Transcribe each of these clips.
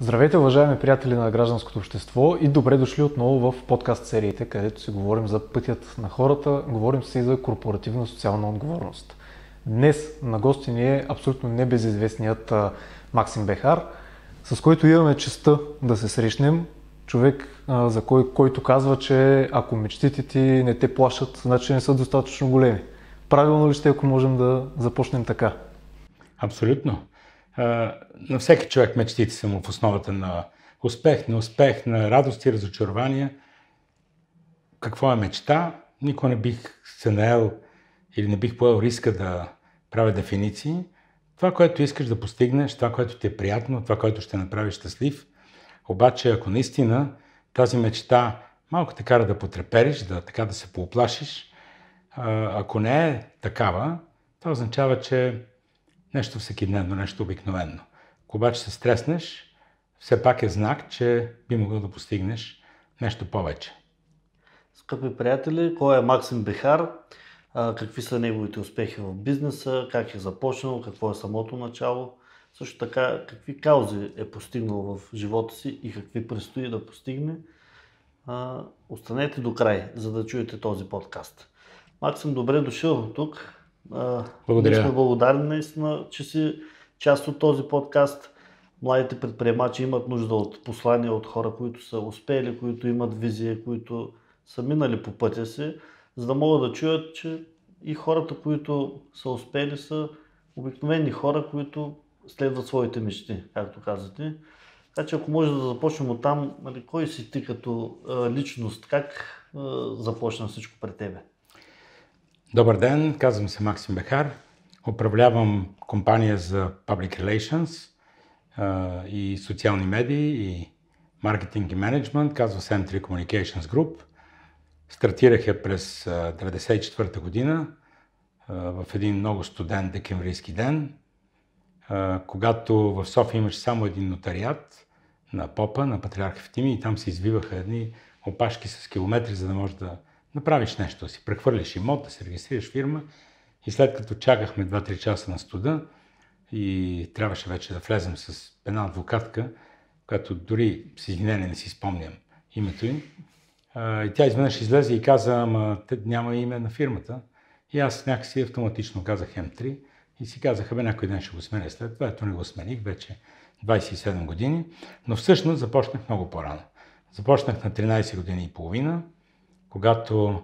Здравейте, уважаеми приятели на гражданското общество и добре дошли отново в подкаст сериите, където си говорим за пътят на хората, говорим си и за корпоративна социална отговорност. Днес на гости ни е абсолютно небезизвестният Максим Бехар, с който имаме честта да се срещнем. Човек, за който казва, че ако мечтите ти не те плашат, значи не са достатъчно големи. Правилно ли ще, ако можем да започнем така? Абсолютно. На всеки човек мечтите са му в основата на успех, неуспех, на радост и разочарования. Какво е мечта? Никой не бих се наел или не бих поел риска да правя дефиниции. Това, което искаш да постигнеш, това, което ти е приятно, това, което ще направи щастлив. Обаче, ако наистина тази мечта малко те кара да потрепериш, да се пооплашиш, ако не е такава, това означава, че нещо всекидневно, нещо обикновено. Ако обаче се стреснеш, все пак е знак, че би могъл да постигнеш нещо повече. Скъпи приятели, кой е Максим Бехар? Какви са неговите успехи в бизнеса? Как е започнал? Какво е самото начало? Също така, какви каузи е постигнал в живота си и какви предстои да постигне? Останете до край, за да чуете този подкаст. Максим, добре дошъл тук. Благодаря. Ние сме благодарни наистина, че си част от този подкаст. Младите предприемачи имат нужда от послания от хора, които са успели, които имат визия, които са минали по пътя си, за да могат да чуят, че и хората, които са успели, са обикновени хора, които следват своите мечти, както казвате. Така че ако може да започнем от там, кой си ти като личност, как започна всичко при тебе? Добър ден, казвам се Максим Бехар. Управлявам компания за Public Relations и социални медии и маркетинг и менеджмент, казва се M3 Communications Group. Стартирах я през 1994 година в един много студен декемврийски ден, когато в София имаше само един нотариат на попа, на патриарх Евтимий, и там се извиваха едни опашки с километри, за да можеш да направиш нещо, да си прехвърлиш имот, да се регистрираш фирма. И след като чакахме 2-3 часа на студа и трябваше вече да влезем с една адвокатка, която дори с извинение не си спомням името ѝ, и тя изведнъж излезе и каза, няма име на фирмата. И аз някакси автоматично казах М3 и си казах, някой ден ще го сменя след това. Ето не го смених вече 27 години, но всъщност започнах много по-рано. Започнах на 13 години и половина, когато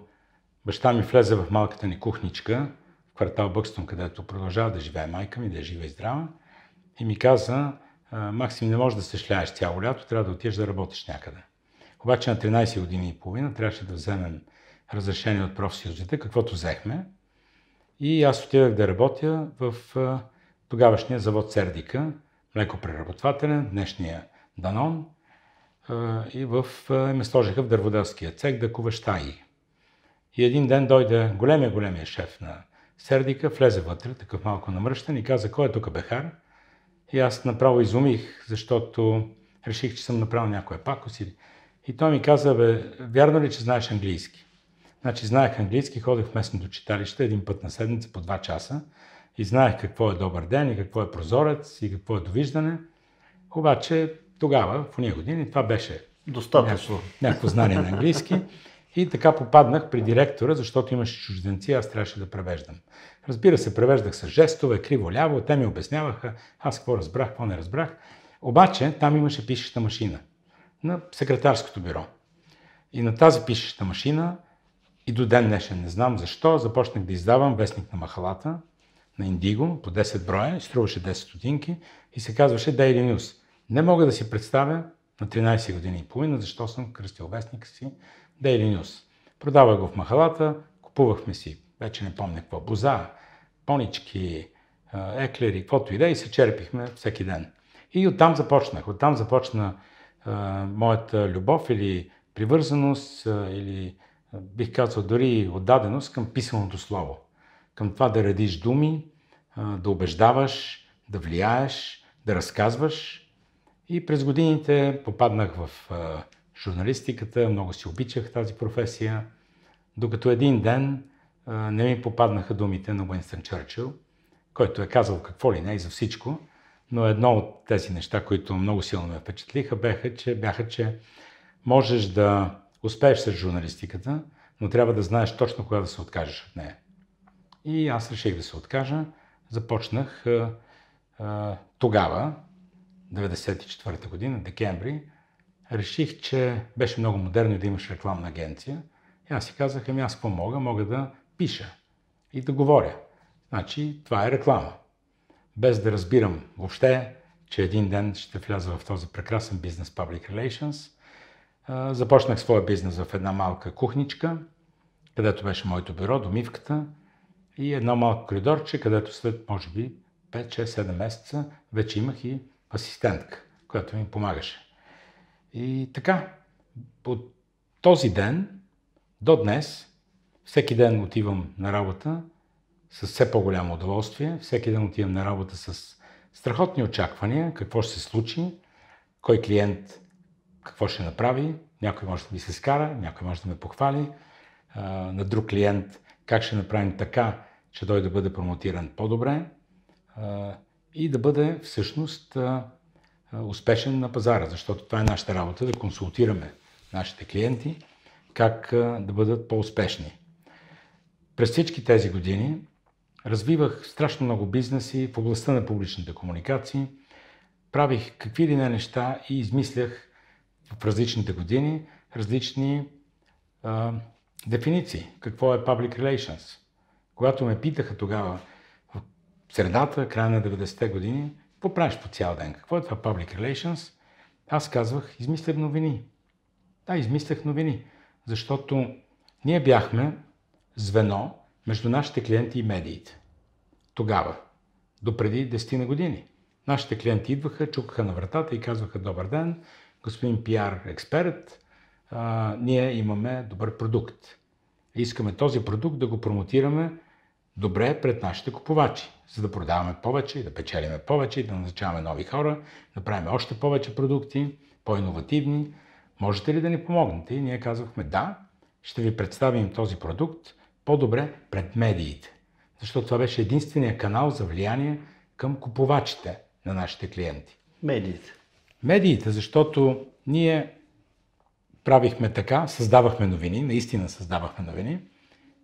баща ми влезе в малката ни кухничка в квартал Бъкстон, където продължава да живее майка ми, да е жива и здрава, и ми каза, Максим, не можеш да се шляеш цяло лято, трябва да отидеш да работиш някъде. Обаче на 13 години и половина трябваше да вземем разрешение от профсъюзите, каквото взехме. И аз отидах да работя в тогавашния завод Сердика, млекопреработвателен, днешния Данон, и ме сложиха в дърводелския цех да кува щаи. И един ден дойде големия шеф на Сердика, влезе вътре, такъв малко намръщен, и каза, кой е тук Бехар? И аз направо изумих, защото реших, че съм направил някоя пакост. И той ми каза, вярно ли, че знаеш английски? Значи знаех английски, ходех в местното читалище един път на седмица по 2 часа и знаех какво е добър ден и какво е прозорец и какво е довиждане. Обаче тогава, в уния години, това беше достатъчно. Някакво знание на английски. И така попаднах при директора, защото имаше чужденци, аз трябваше да превеждам. Разбира се, превеждах с жестове, криво-ляво, те ми обясняваха, аз какво разбрах, какво не разбрах. Обаче там имаше пишеща машина на секретарското бюро. И на тази пишеща машина и до ден днешен, не знам защо, започнах да издавам вестник на махалата, на Индиго, по 10 броя, струваше 10 стотинки и се казваше Daily News. Не мога да си представя на 13 години и половина, защо съм кръстил вестника си Daily News. Продавах го в махалата, купувахме си, вече не помня какво, боза, понички, еклери, каквото и да, и се черпихме всеки ден. И оттам започнах. Оттам започна моята любов или привързаност, или бих казал дори отдаденост към писаното слово. Към това да редиш думи, да убеждаваш, да влияеш, да разказваш. И през годините попаднах в журналистиката, много си обичах тази професия, докато един ден не ми попаднаха думите на Уинстън Чърчил, който е казал какво ли не и за всичко, но едно от тези неща, които много силно ме впечатлиха, бяха, че можеш да успееш с журналистиката, но трябва да знаеш точно кога да се откажеш от нея. И аз реших да се откажа. Започнах тогава, 1994 година, декември, реших, че беше много модерно да имаш рекламна агенция. И аз си казах, аз какво мога? Мога да пиша и да говоря. Значи, това е реклама. Без да разбирам въобще, че един ден ще вляза в този прекрасен бизнес Public Relations. Започнах своя бизнес в една малка кухничка, където беше моето бюро, домивката, и едно малко коридорче, където след, може би, 5, 6, 7 месеца вече имах и асистентка, която ми помагаше. И така, от този ден до днес, всеки ден отивам на работа с все по-голямо удоволствие, всеки ден отивам на работа с страхотни очаквания, какво ще се случи, кой клиент какво ще направи, някой може да ми се скара, някой може да ме похвали, на друг клиент как ще направим така, че той да бъде промотиран по-добре и да бъде всъщност успешен на пазара, защото това е нашата работа, да консултираме нашите клиенти как да бъдат по-успешни. През всички тези години развивах страшно много бизнеси в областта на публичните комуникации, правих какви ли не неща и измислях в различните години различни дефиниции. Какво е Public Relations? Когато ме питаха тогава, в средата, края на 90-те години, какво правиш по цял ден? Какво е това Public Relations? Аз казвах, измислям новини. Да, измислях новини, защото ние бяхме звено между нашите клиенти и медиите. Тогава, допреди 10 на години. Нашите клиенти идваха, чукаха на вратата и казваха, добър ден, господин пиар експерт, ние имаме добър продукт. Искаме този продукт да го промотираме добре пред нашите купувачи, за да продаваме повече и да печелиме повече и да назначаваме нови хора, да правим още повече продукти, по-иновативни. Можете ли да ни помогнете? И ние казвахме, да, ще ви представим този продукт по-добре пред медиите. Защото това беше единствения канал за влияние към купувачите на нашите клиенти. Медиите. Медиите, защото ние правихме така, създавахме новини, наистина създавахме новини,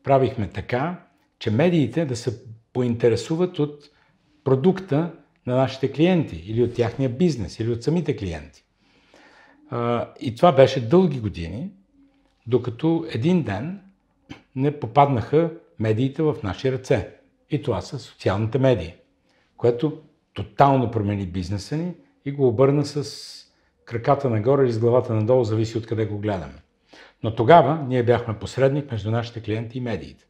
правихме така, че медиите да се поинтересуват от продукта на нашите клиенти или от тяхния бизнес, или от самите клиенти. И това беше дълги години, докато един ден не попаднаха медиите в наши ръце. И това са социалните медии, което тотално промени бизнеса ни и го обърна с краката нагоре или с главата надолу, зависи от къде го гледаме. Но тогава ние бяхме посредник между нашите клиенти и медиите.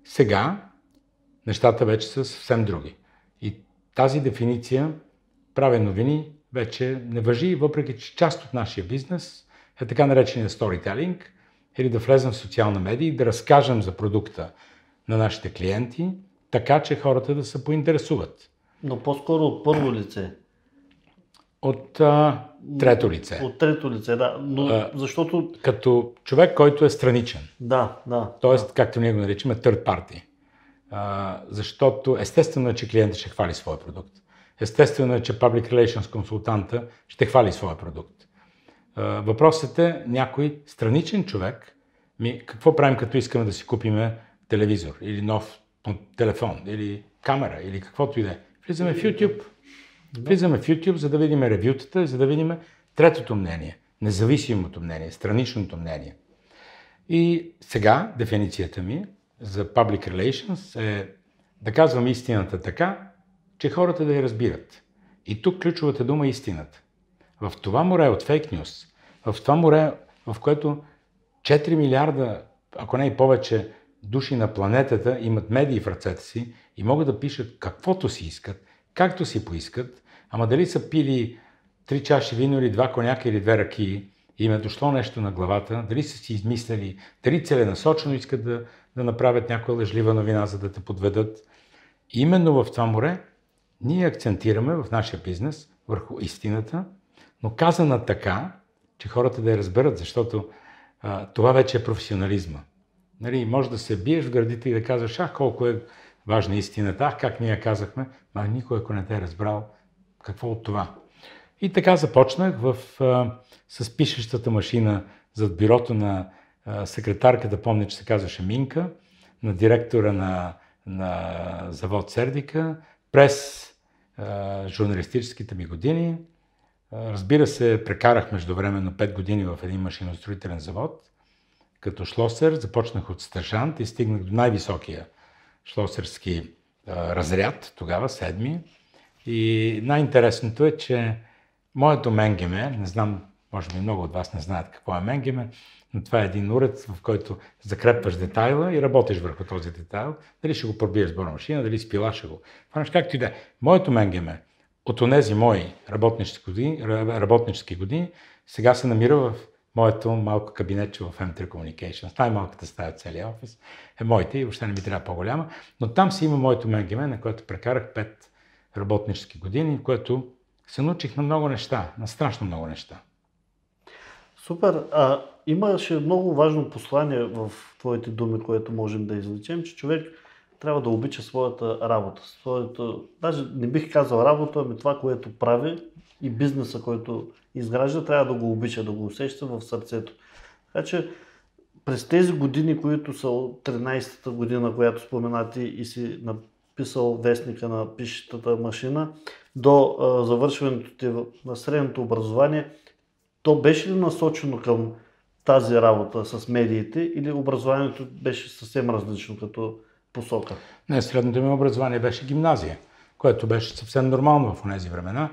Сега нещата вече са съвсем други. И тази дефиниция правя новини вече не важи, въпреки че част от нашия бизнес е така наречения сторителинг, или да влезем в социална медия и да разкажем за продукта на нашите клиенти, така че хората да се поинтересуват. Но по-скоро от първо лице. От трето лице. От трето лице, да. Но, защото... Като човек, който е страничен. Да. Тоест, както ние го наричаме, third party. Защото естествено е, че клиентът ще хвали своя продукт. Естествено е, че Public Relations консултанта ще хвали своя продукт. Въпросът е някой страничен човек, какво правим като искаме да си купиме телевизор или нов телефон или камера или каквото и да е. Влизаме в YouTube. Влизаме в YouTube, за да видим ревютата, за да видим третото мнение, независимото мнение, страничното мнение. И сега дефиницията ми за Public Relations е да казвам истината така, че хората да я разбират. И тук ключовата дума е истината. В това море от фейк нюс, в това море, в което 4 милиарда, ако не и повече, души на планетата имат медии в ръцете си и могат да пишат каквото си искат, както си поискат, ама дали са пили 3 чаши вино или 2 коняка или 2 ракии и им е дошло нещо на главата, дали са си измислили, дали целенасочено искат да направят някоя лъжлива новина, за да те подведат. Именно в това море ние акцентираме в нашия бизнес върху истината, но казана така, че хората да я разберат, защото това вече е професионализма. Нали, може да се биеш в гърдите и да казваш, колко е важна истината, как ние я казахме, никой, ако не те е разбрал, какво от това? И така започнах с пишещата машина зад бюрото на секретарката, помня, че се казваше Минка, на директора на завод Сердика, през журналистическите ми години. Разбира се, прекарах междувременно 5 години в един машиностроителен завод. Като шлосер започнах от стажант и стигнах до най-високия шлосерски разряд, тогава 7-ми. И най-интересното е, че моето менгеме, не знам, може би много от вас не знаят какво е менгеме, но това е един уред, в който закрепваш детайла и работиш върху този детайл. Дали ще го пробиеш с боромашина, дали с пила ще го фанеш, както и да е. Моето менгеме от онези мои работнически години сега се намира в моето малко кабинетче в M3 Communications. Най-малката стая от целия офис е моите и въобще не ми трябва по-голяма, но там си има моето менгеме, на което прекарах 5 работнически години, в което се научих на много неща, на страшно много неща. Супер. Имаше много важно послание в твоите думи, което можем да извлечем, че човек трябва да обича своята работа. Даже не бих казал работа, ами това, което прави и бизнеса, който изгражда, трябва да го обича, да го усеща в сърцето. Така че през тези години, които са от 13-та година, която споменати и си написал вестника на пишещата машина, до завършването ти на средното образование, то беше ли насочено към тази работа с медиите или образованието беше съвсем различно като посока? Не, средното ми образование беше гимназия, което беше съвсем нормално в тези времена.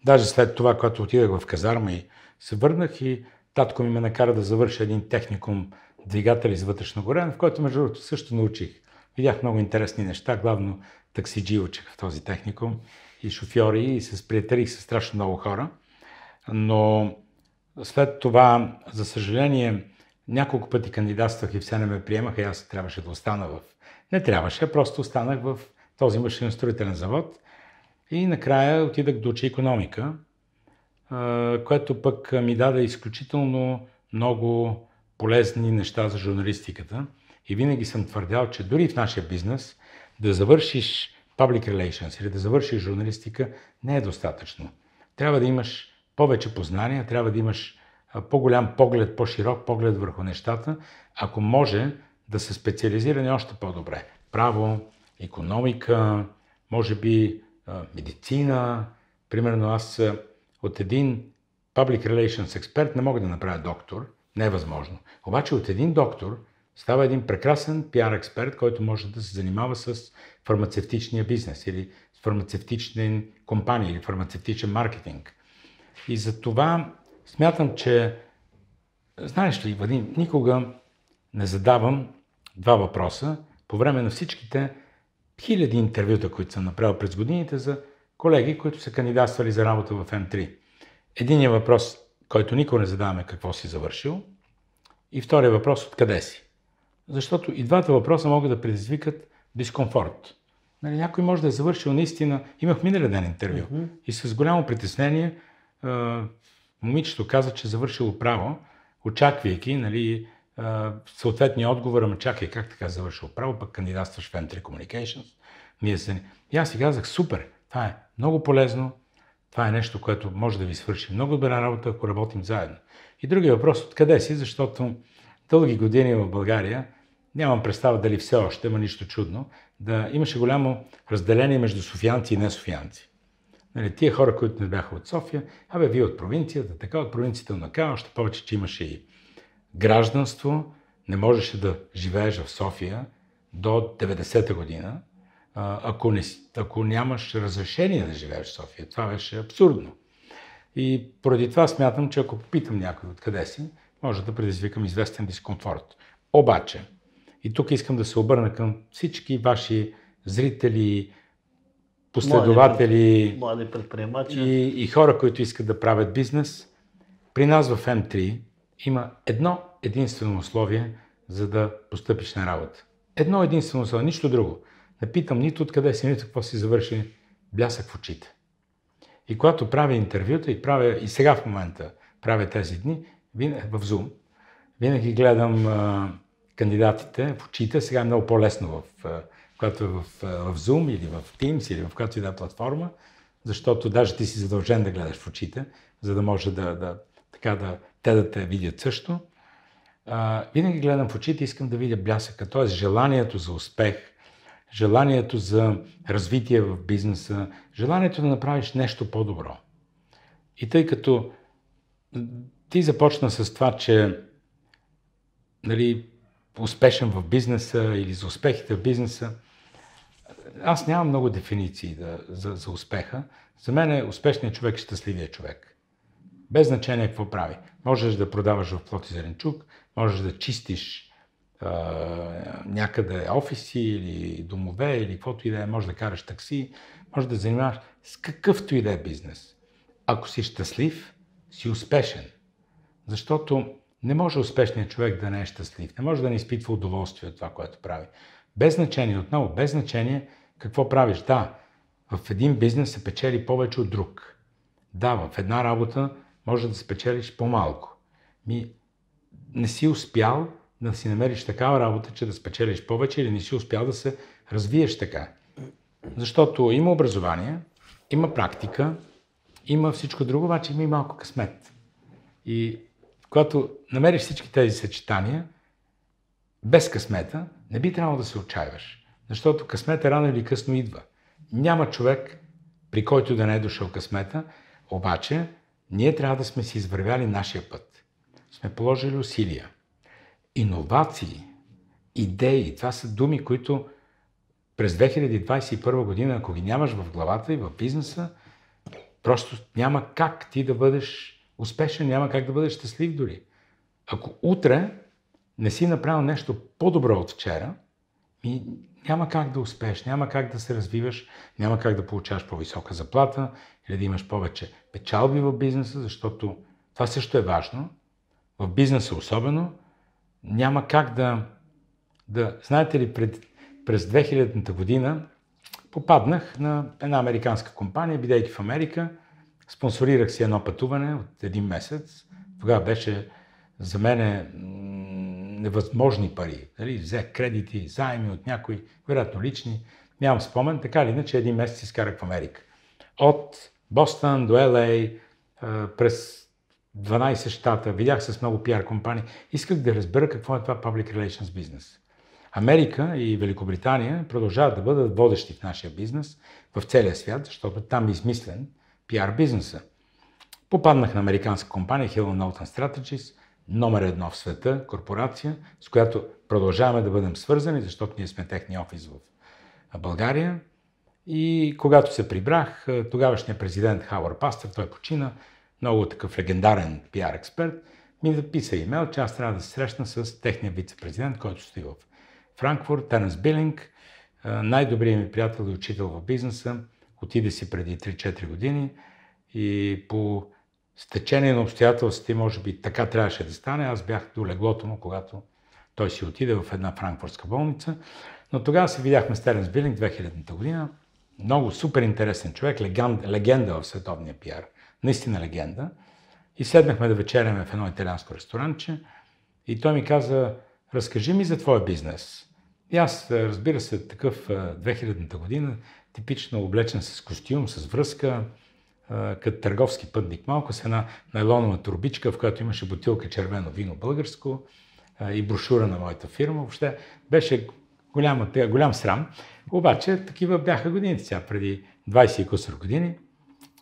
Даже след това, когато отидах в казарма и се върнах и татко ми ме накара да завърша един техникум двигатели с вътрешно горене, в който между другото също научих. Видях много интересни неща, главно таксиджи учих в този техникум и шофьори и се сприятелих с страшно много хора. Но след това, за съжаление, няколко пъти кандидатствах и все не ме приемаха и аз трябваше да остана Не трябваше, просто останах в този машиностроителен завод и накрая отидах да уча икономика, което пък ми даде изключително много полезни неща за журналистиката. И винаги съм твърдял, че дори в нашия бизнес да завършиш public relations или да завършиш журналистика не е достатъчно. Трябва да имаш повече познания, трябва да имаш по-голям поглед, по-широк поглед върху нещата, ако може да се специализиране още по-добре. Право, икономика, може би медицина. Примерно аз от един public relations експерт не мога да направя доктор, не е възможно. Обаче от един доктор става един прекрасен пиар експерт, който може да се занимава с фармацевтичния бизнес или с фармацевтични компании или фармацевтичен маркетинг. И за това смятам, че, знаеш ли, Вадим, никога не задавам два въпроса по време на всичките хиляди интервюта, които съм направил през годините за колеги, които са кандидатствали за работа в М3. Единият въпрос, който никога не задаваме, какво си завършил, и втория въпрос, откъде си. Защото и двата въпроса могат да предизвикат дискомфорт. Нали, някой може да е завършил наистина. Имах миналия ден интервю и с голямо притеснение момичето каза, че е завършило право, очаквайки, нали, съответния отговор, ама чакай, как така завършил право, пък кандидатстваш в M3 Communications. И аз си казах, супер, това е много полезно, това е нещо, което може да ви свърши много добра работа, ако работим заедно. И другия въпрос, откъде си, защото дълги години в България, нямам представа дали все още, има нищо чудно, да имаше голямо разделение между софиянци и несофиянци. Нали, тия хора, които не бяха от София, вие от провинцията, така от провинцията онака, още повече, че имаше и гражданство, не можеше да живееш в София до 90-та година, ако нямаш разрешение да живееш в София. Това беше абсурдно. И поради това смятам, че ако попитам някой откъде си, може да предизвикам известен дискомфорт. Обаче, и тук искам да се обърна към всички ваши зрители, последователи млади предприемачи и хора, които искат да правят бизнес. При нас в M3 има едно единствено условие, за да постъпиш на работа. Едно единствено условие, нищо друго. Не питам нито откъде си, нито какво си завърши, блясък в очите. И когато правя интервюта и сега в момента правя тези дни, в Zoom, винаги гледам кандидатите в очите. Сега е много по-лесно, когато е в Zoom или в Teams или в която и да платформа. защото даже ти си задължен да гледаш в очите, за да може те да те видят също. Винаги гледам в очите и искам да видя блясъка, т.е. желанието за успех, желанието за развитие в бизнеса, желанието да направиш нещо по-добро. И тъй като ти започна с това, че успешен в бизнеса или за успехите в бизнеса, аз нямам много дефиниции за успеха. За мен успешният човек е щастливият човек. Без значение какво прави. Можеш да продаваш в плод и зеленчук, можеш да чистиш някъде офиси или домове или каквото и да е, можеш да караш такси, можеш да занимаваш с какъвто и да е бизнес. Ако си щастлив, си успешен. Защото не може успешният човек да не е щастлив, не може да не изпитва удоволствие от това, което прави. Без значение, отново, без значение какво правиш. Да, в един бизнес се печели повече от друг. Да, в една работа може да спечелиш по-малко. Не си успял да си намериш такава работа, че да спечелиш повече или не си успял да се развиеш така. Защото има образование, има практика, има всичко друго, обаче има и малко късмет. И когато намериш всички тези съчетания, без късмета, не би трябвало да се отчаиваш. Защото късмета рано или късно идва. Няма човек, при който да не е дошъл късмета, обаче ние трябва да сме си извървяли нашия път. Сме положили усилия. Иновации, идеи, това са думи, които през 2021 година, ако ги нямаш в главата и в бизнеса, просто няма как ти да бъдеш успешен, няма как да бъдеш щастлив дори. Ако утре не си направил нещо по-добро от вчера, няма как да успееш, няма как да се развиваш, няма как да получаваш по-висока заплата или да имаш повече печалби в бизнеса, защото това също е важно. В бизнеса особено няма как да... Знаете ли, през 2000-та година попаднах на една американска компания, бидейки в Америка, спонсорирах си едно пътуване от един месец. Тогава беше за мен невъзможни пари. Взех кредити, заеми от някои, вероятно лични. Нямам спомен, така или иначе един месец изкарах в Америка. От Бостън до LA, през 12 щата, видях с много пиар компании. Исках да разбера какво е това Public Relations бизнес. Америка и Великобритания продължават да бъдат водещи в нашия бизнес в целия свят, защото там е измислен пиар бизнеса. Попаднах на американска компания Hill & Knowlton Strategies, номер 1 в света, корпорация, с която продължаваме да бъдем свързани, защото ние сме техния офис в България. И когато се прибрах, тогавашният президент Хауърд Пастър, той почина, много такъв легендарен пиар експерт, ми написа имейл, че аз трябва да се срещна с техния вице-президент, който стои в Франкфурт, Теренс Билинг, най-добрият ми приятел и учител в бизнеса, отиде си преди 3-4 години и по стечение на обстоятелствата, може би така трябваше да стане, аз бях до леглото му, когато той си отиде в една франкфуртска болница. Но тогава се видяхме с Теренс Билинг 2000-та година. Много супер интересен човек, легенда в световния пиар. Наистина легенда. И седнахме да вечеряме в едно италианско ресторанче и той ми каза: разкажи ми за твоя бизнес. И аз, разбира се, такъв 2000-та година, типично облечен с костюм, с връзка, като търговски пътник малко, с една найлонова турбичка, в която имаше бутилка червено вино българско и брошура на моята фирма. Въобще беше голям срам. Обаче такива бяха годините сега, преди 20 и кусор години.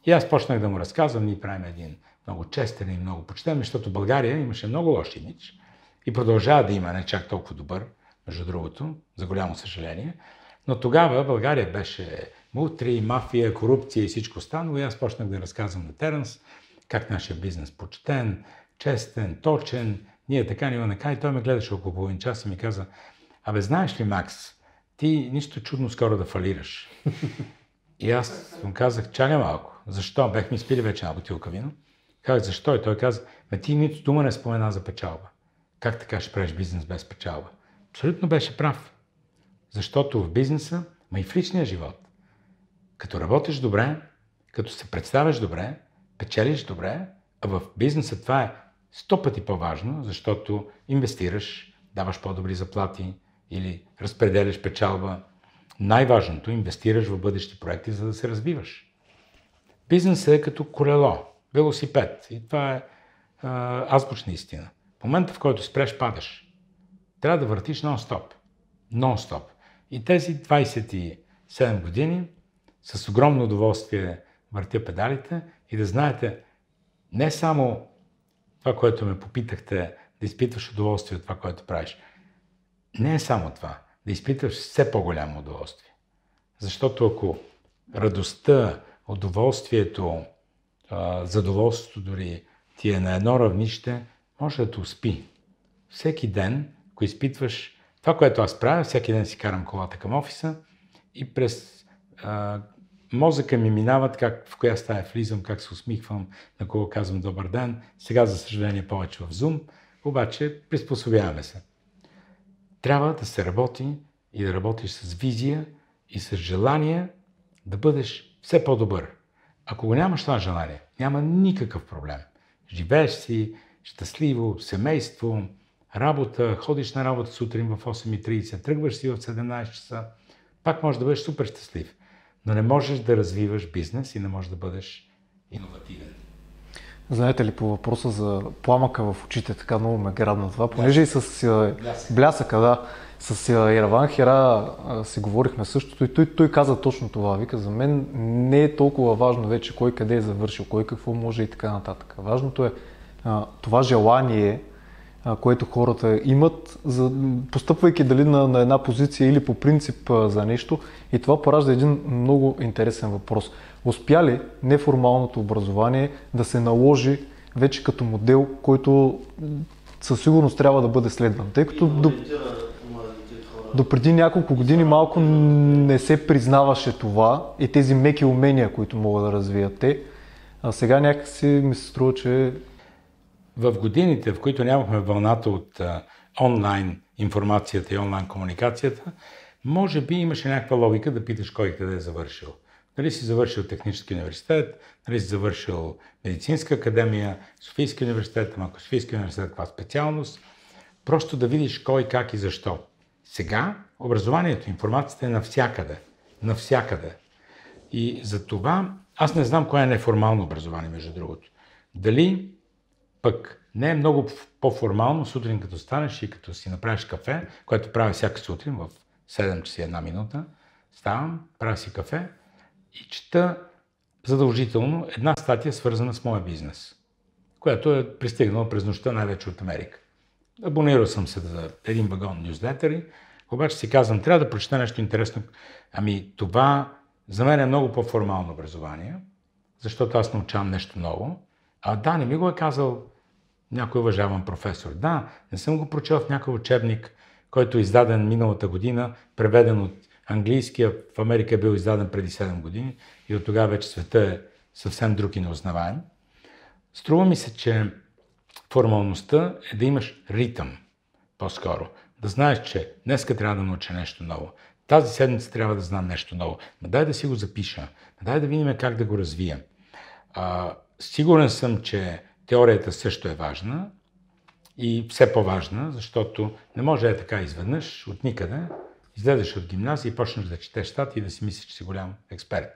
И аз почнах да му разказвам, ние правим един много честен и много почтен, защото България имаше много лош имидж и продължава да има не чак толкова добър, между другото, за голямо съжаление. Но тогава България беше мутри, мафия, корупция и всичко останало. И аз почнах да разказвам на Теренс как нашия бизнес почтен, честен, точен, ние така, ние онака. И той ме гледаше около половин час и ми каза: абе, знаеш ли, Макс, ти нищо чудно скоро да фалираш. И аз му казах: чакай малко. Защо? Бехме изпили вече една бутилка вино. Казах: защо? И той каза: ти нито дума не спомена за печалба. Как така ще правиш бизнес без печалба? Абсолютно беше прав. Защото в бизнеса, ма и в личния живот, като работиш добре, като се представяш добре, печелиш добре, а в бизнеса това е 100 пъти по-важно, защото инвестираш, даваш по-добри заплати или разпределяш печалба. Най-важното, инвестираш в бъдещи проекти, за да се развиваш. Бизнесът е като колело, велосипед. И това е азбучна истина. В момента, в който спреш, падаш. Трябва да въртиш нон-стоп. Нон-стоп. И тези 27 години с огромно удоволствие въртя педалите и да знаете, не само това, което ме попитахте, да изпитваш удоволствие от това, което правиш. Не е само това. Да изпитваш все по-голямо удоволствие. Защото ако радостта, удоволствието, задоволството дори ти е на едно равнище, може да те успи. Всеки ден, ако изпитваш това, което аз правя, всеки ден си карам колата към офиса и през мозъка ми минават в коя стая влизам, как се усмихвам, на кого казвам добър ден. Сега, за съжаление, повече в Zoom, обаче приспособяваме се. Трябва да се работи и да работиш с визия и с желание да бъдеш все по-добър. Ако го нямаш това желание, няма никакъв проблем. Живееш си щастливо, семейство, работа, ходиш на работа сутрин в 8:30, тръгваш си в 17 часа, пак можеш да бъдеш супер щастлив. Но не можеш да развиваш бизнес и не можеш да бъдеш иновативен. Знаете ли, по въпроса за пламъка в очите, така много ме грабна това, понеже и с блясъка, да, с Ераван Хера си говорихме същото и той каза точно това. Вика, за мен не е толкова важно вече кой къде е завършил, кой какво може и така нататък. Важното е това желание, което хората имат, постъпвайки дали на една позиция или по принцип за нещо. И това поражда един много интересен въпрос. Успя ли неформалното образование да се наложи вече като модел, който със сигурност трябва да бъде следван? Тъй като до преди няколко години малко не се признаваше това и тези меки умения, които могат да развият те. А сега някакси ми се струва, че в годините, в които нямахме вълната от онлайн информацията и онлайн комуникацията, може би имаше някаква логика да питаш кой къде е завършил. Дали си завършил Технически университет, дали си завършил Медицинска академия, Софийски университет, ако Софийски университет, каква специалност. Просто да видиш кой, как и защо. Сега образованието, информацията е навсякъде. Навсякъде. И за това аз не знам кое е неформално образование, между другото. Дали пък не е много по-формално сутрин, като станеш и като си направиш кафе, което правя всяка сутрин в 7 часа 1 минута, ставам, правя си кафе и чета задължително една статия, свързана с моя бизнес, която е пристигнала през нощта най-вече от Америка. Абонирал съм се за един вагон нюзлетери, обаче си казвам, трябва да прочета нещо интересно. Ами това за мен е много по-формално образование, защото аз научавам нещо ново. Да, не ми го е казал някой уважаван професор. Да, не съм го прочел в някой учебник, който е издаден миналата година, преведен от английския, в Америка е бил издаден преди 7 години и от тогава вече света е съвсем друг и неузнаваем. Струва ми се, че формалността е да имаш ритъм по-скоро. Да знаеш, че днеска трябва да науча нещо ново. Тази седмица трябва да знам нещо ново. Дай да си го запиша. Дай да видим как да го развия. Сигурен съм, че теорията също е важна и все по-важна, защото не може да е така изведнъж от никъде. Излезеш от гимназия и почнеш да четеш статии и да си мислиш, че си голям експерт.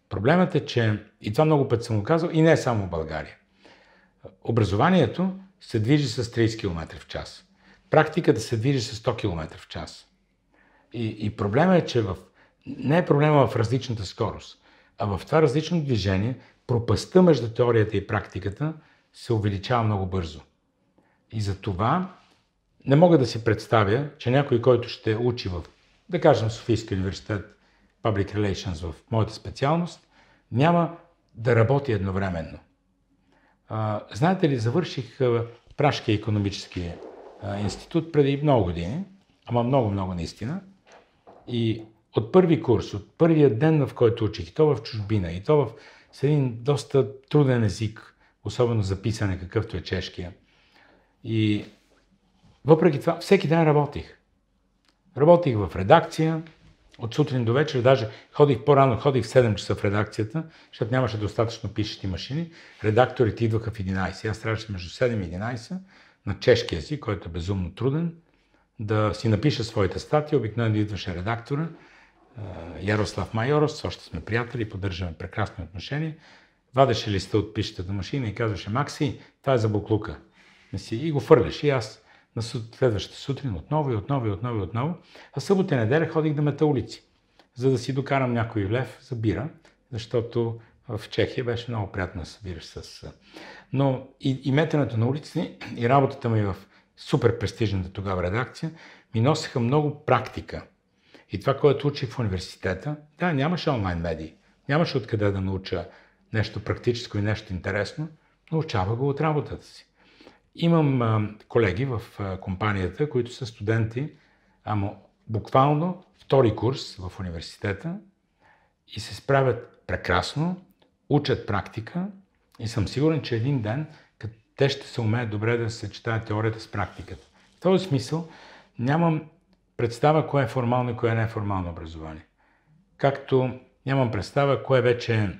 Проблемът е, че, и това много път съм го казал, и не е само в България. Образованието се движи с 30 км в час. Практиката се движи с 100 км в час. И проблемът е, че не е проблема в различната скорост, а в това различно движение пропастта между теорията и практиката се увеличава много бързо. И за това не мога да си представя, че някой, който ще учи в, да кажем, Софийски университет, Public Relations в моята специалност, няма да работи едновременно. Знаете ли, завърших Пражкия икономически институт преди много години, ама много наистина. И от първи курс, от първия ден, в който учих, и то в чужбина, и то с един доста труден език, особено за писане, какъвто е чешкия. И въпреки това, всеки ден работих. Работих в редакция, от сутрин до вечер, даже по-рано ходих в 7 часа в редакцията, защото нямаше достатъчно пишещи машини. Редакторите идваха в 11. Аз трябваше между 7 и 11 на чешки език, който е безумно труден, да си напиша своите статии. Обикновено идваше редактора, Ярослав Майорос, още сме приятели, поддържаме прекрасни отношения. вадеше листа от пишещата машина и казваше: Макси, това е за буклука. И го фърляш. И аз на следващата сутрин отново. А събота и неделя ходих да мета улици, за да си докарам някой лев за бира, защото в Чехия беше много приятно да се събираш с... Но и метенето на улици, и работата ми в супер престижната тогава редакция ми носеха много практика. И това, което учих в университета, да, нямаше онлайн медии, нямаше откъде да науча нещо практическо и нещо интересно, научавах го от работата си. Имам колеги в компанията, които са студенти, буквално втори курс в университета и се справят прекрасно, учат практика и съм сигурен, че един ден те ще се умеят добре да съчетаят теорията с практиката. В този смисъл нямам представа кое е формално и кое е неформално образование. Както нямам представа кое вече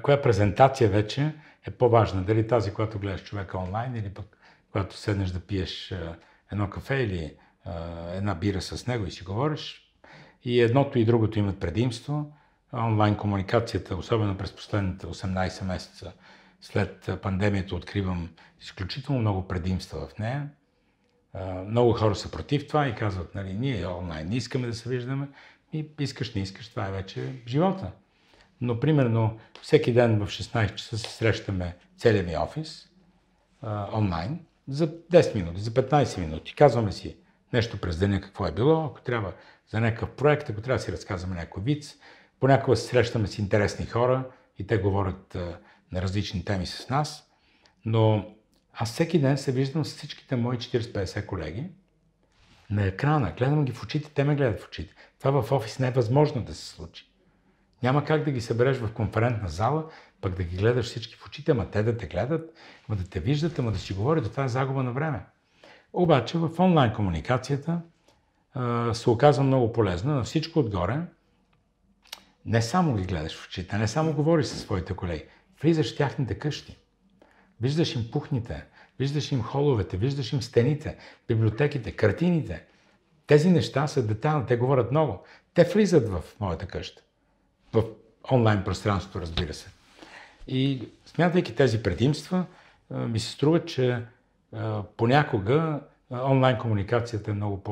коя презентация вече е по-важна. Дали тази, която гледаш човека онлайн, или пък когато седнеш да пиеш едно кафе или една бира с него и си говориш. И едното и другото имат предимство. Онлайн комуникацията, особено през последните 18 месеца след пандемията, откривам изключително много предимства в нея. Много хора са против това и казват: нали, ние онлайн не искаме да се виждаме. И искаш, не искаш, това е вече живота. Но примерно всеки ден в 16 часа се срещаме целия ми офис онлайн за 10 минути, за 15 минути. Казваме си нещо през деня какво е било, ако трябва за някакъв проект, ако трябва да си разказваме някой виц. Понякога се срещаме с интересни хора и те говорят на различни теми с нас. Но аз всеки ден се виждам с всичките мои 40-50 колеги на екрана. Гледам ги в очите, те ме гледат в очите. Това в офис не е възможно да се случи. Няма как да ги събереш в конферентна зала, пък да ги гледаш всички в очите, ама те да те гледат, ама да те виждат, ама да си говорят, това е загуба на време. Обаче в онлайн комуникацията се оказва много полезна. На всичко отгоре, не само ги гледаш в очите, не само говориш със своите колеги, влизаш в тяхните къщи. Виждаш им кухните, виждаш им холовете, виждаш им стените, библиотеките, картините. Тези неща са детайлни, те говорят много. Те влизат в моята къща. В онлайн пространството, разбира се. И смятайки тези предимства, ми се струва, че понякога онлайн комуникацията е много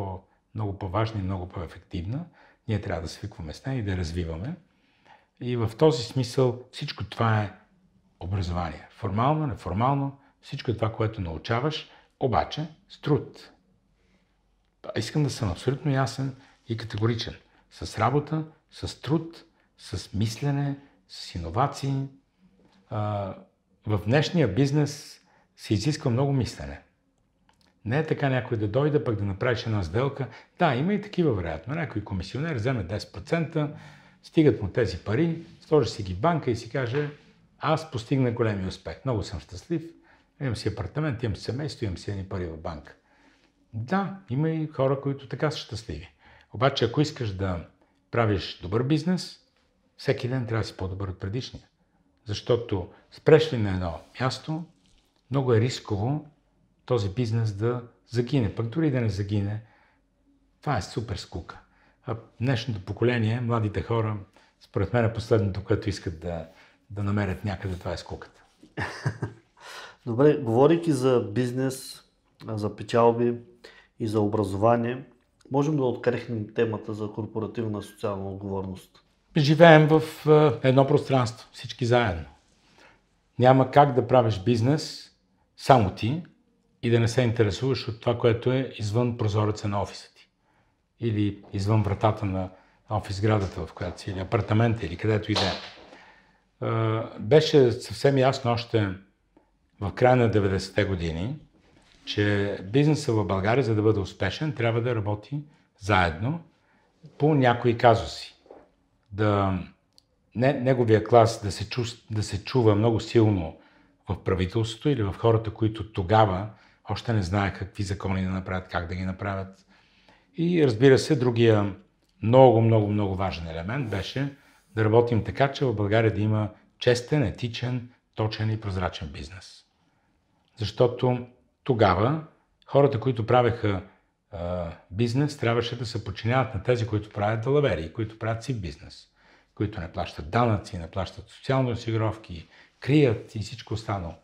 по-важна и много по-ефективна. Ние трябва да свикваме с нея и да развиваме. И в този смисъл всичко това е образование. Формално, неформално, всичко това, което научаваш, обаче с труд. Искам да съм абсолютно ясен и категоричен. С работа, с труд, с мислене, с иновации. В днешния бизнес се изисква много мислене. Не е така някой да дойде, пък да направиш една сделка. Да, има и такива вероятно. Някой комисионер вземе 10%, стигат му тези пари, сложи си ги в банка и си каже: аз постигна големи успех. Много съм щастлив, имам си апартамент, имам си семейство, имам си едни пари в банка. Да, има и хора, които така са щастливи. Обаче, ако искаш да правиш добър бизнес, всеки ден трябва да си по-добър от предишния. Защото спреш ли на едно място, много е рисково този бизнес да загине. Пък дори да не загине, това е супер скука. А днешното поколение, младите хора, според мен е последното, което искат да намерят някъде, това е скуката. Добре, говорейки за бизнес, за печалби и за образование, можем да открехнем темата за корпоративна социална отговорност. Живеем в едно пространство, всички заедно. Няма как да правиш бизнес само ти и да не се интересуваш от това, което е извън прозореца на офиса ти. Или извън вратата на офис градата, в която си, или апартамента, или където и да е. Беше съвсем ясно още в края на 90-те години, че бизнесът в България, за да бъде успешен, трябва да работи заедно по някои казуси. Неговия клас да се чува много силно в правителството или в хората, които тогава още не знаят какви закони да направят, как да ги направят. И разбира се, другия много важен елемент беше да работим така, че в България да има честен, етичен, точен и прозрачен бизнес. Защото тогава хората, които правеха бизнес, трябваше да се подчиняват на тези, които правят далавери, които правят си бизнес, които не плащат данъци, не плащат социални осигуровки, крият и всичко останало.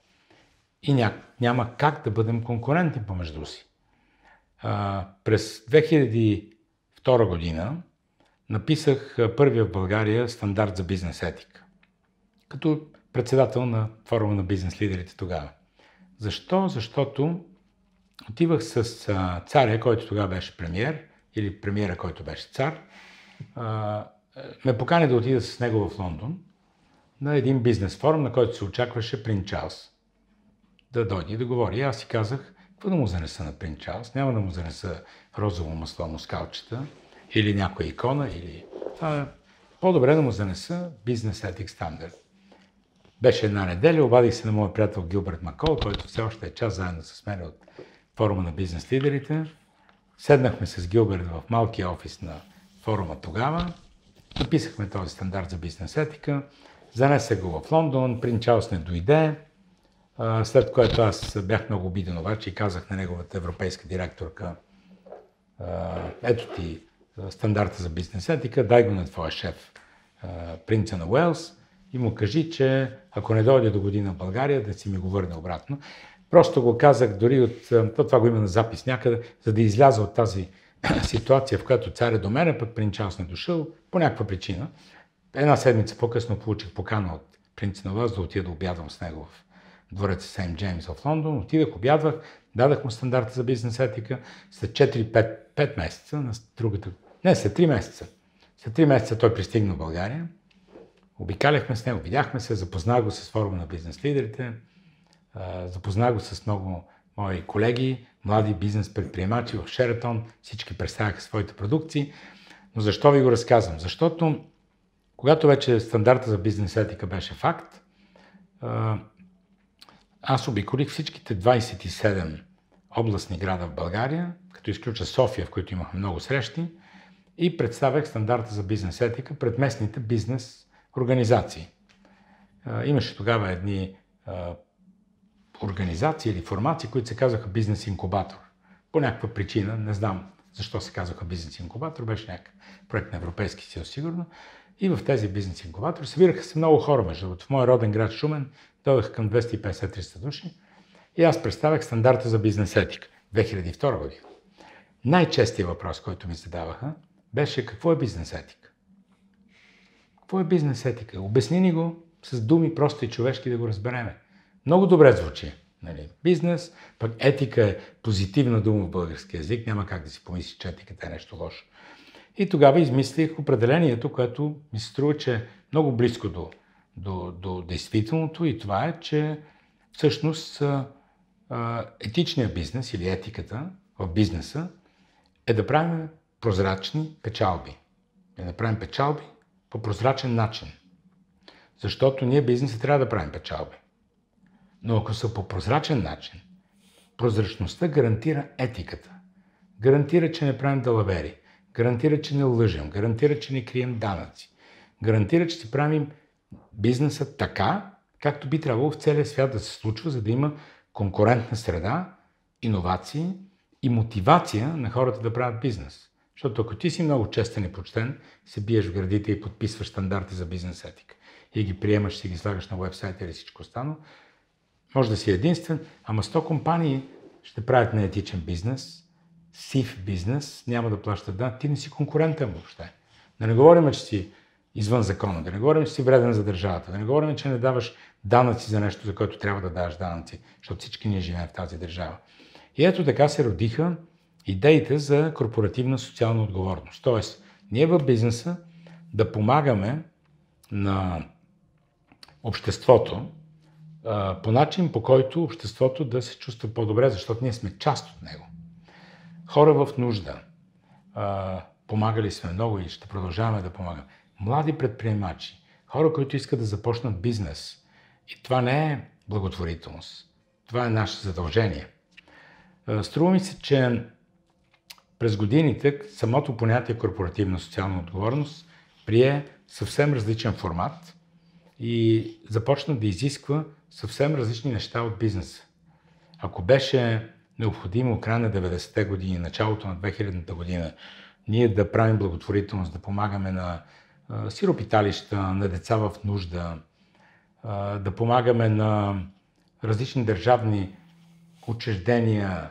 И няма как да бъдем конкурентни помежду си. През 2002 година написах първия в България стандарт за бизнес етика. Като председател на форума на бизнес лидерите тогава. Защо? Защото отивах с царя, който тогава беше премиер, или премиера, който беше цар, ме покани да отида с него в Лондон на един бизнес форум, на който се очакваше принц Чарлз да дойде и да говори. И аз си казах, какво да му занеса на принц Чарлз? Няма да му занеса розово масло, мускалчета или някоя икона, или... по-добре да му занеса бизнес етик стандарт. Беше една неделя, обадих се на моя приятел Гилбърт Макол, който все още е част заедно с мен от форума на бизнес лидерите. Седнахме с Гилберт в малкия офис на форума тогава, написахме този стандарт за бизнес етика, занесах го в Лондон, принц Чарлз не дойде, след което аз бях много обиден обаче и казах на неговата европейска директорка, ето ти стандарта за бизнес етика, дай го на твоя шеф, принца на Уелс, и му кажи, че ако не дойде до година в България, да си ми го върне обратно. Просто го казах дори от... Това го има на запис някъде, за да изляза от тази ситуация, в която царя до мене, пък принц Чарлз не дошъл, по някаква причина. Една седмица по-късно получих покана от принца на Уелс да отида да обядвам с него в дворец Сейнт Джеймс в Лондон. Отидах, обядвах, дадах му стандарта за бизнес етика. След 4-5 месеца, на другата... Не, след 3 месеца. След 3 месеца той пристигна в България. Обикаляхме с него, видяхме се, запознах го с форума на бизнес лидерите, запознах го с много мои колеги, млади бизнес предприемачи в Шератон, всички представяха своите продукции. Но защо ви го разказвам? Защото когато вече стандарта за бизнес етика беше факт, аз обиколих всичките 27 областни града в България, като изключа София, в които имахме много срещи, и представях стандарта за бизнес етика пред местните бизнес организации. Имаше тогава едни организации или формации, които се казваха бизнес инкубатор. По някаква причина, не знам защо се казваха бизнес инкубатор, беше някакъв проект на Европейски съюз сигурно. И в тези бизнес инкубатори събираха се много хора. Между в моя роден град Шумен дойдаха към 250-300 души и аз представях стандарта за бизнес етика 2002 година. Най-честият въпрос, който ми задаваха, беше какво е бизнес етика? Какво е бизнес етика? Обясни ни го с думи просто и човешки да го разбереме. Много добре звучи. Нали? Бизнес, пък етика е позитивна дума в български език. Няма как да си помислиш, че етиката е нещо лошо. И тогава измислих определението, което ми се струва, че е много близко до действителното, и това е, че всъщност етичният бизнес или етиката в бизнеса е да правим прозрачни печалби. Да правим печалби по прозрачен начин. Защото ние бизнеса трябва да правим печалби. Но ако са по прозрачен начин, прозрачността гарантира етиката. Гарантира, че не правим далавери. Гарантира, че не лъжем. Гарантира, че не крием данъци. Гарантира, че си правим бизнеса така, както би трябвало в целия свят да се случва, за да има конкурентна среда, иновации и мотивация на хората да правят бизнес. Защото ако ти си много честен и почтен, се биеш в градите и подписваш стандарти за бизнес етика и ги приемаш, си ги слагаш на уебсайта или всичко останало, може да си единствен, ама 100 компании ще правят неетичен бизнес, сив бизнес, няма да плащат данъци, ти не си конкурентен въобще. Да не говорим, че си извън закона, да не говорим, че си вреден за държавата, да не говорим, че не даваш данъци за нещо, за което трябва да даваш данъци, защото всички ние живеем в тази държава. И ето така се родиха идеите за корпоративна социална отговорност. Тоест, ние в бизнеса да помагаме на обществото по начин, по който обществото да се чувства по-добре, защото ние сме част от него. Хора в нужда. Помагали сме много и ще продължаваме да помагаме. Млади предприемачи. Хора, които искат да започнат бизнес. И това не е благотворителност. Това е наше задължение. Струва ми се, че през годините самото понятие корпоративна социална отговорност прие съвсем различен формат и започна да изисква съвсем различни неща от бизнеса. Ако беше необходимо края на 90-те години, началото на 2000-та година, ние да правим благотворителност, да помагаме на сиропиталища, на деца в нужда, да помагаме на различни държавни учреждения,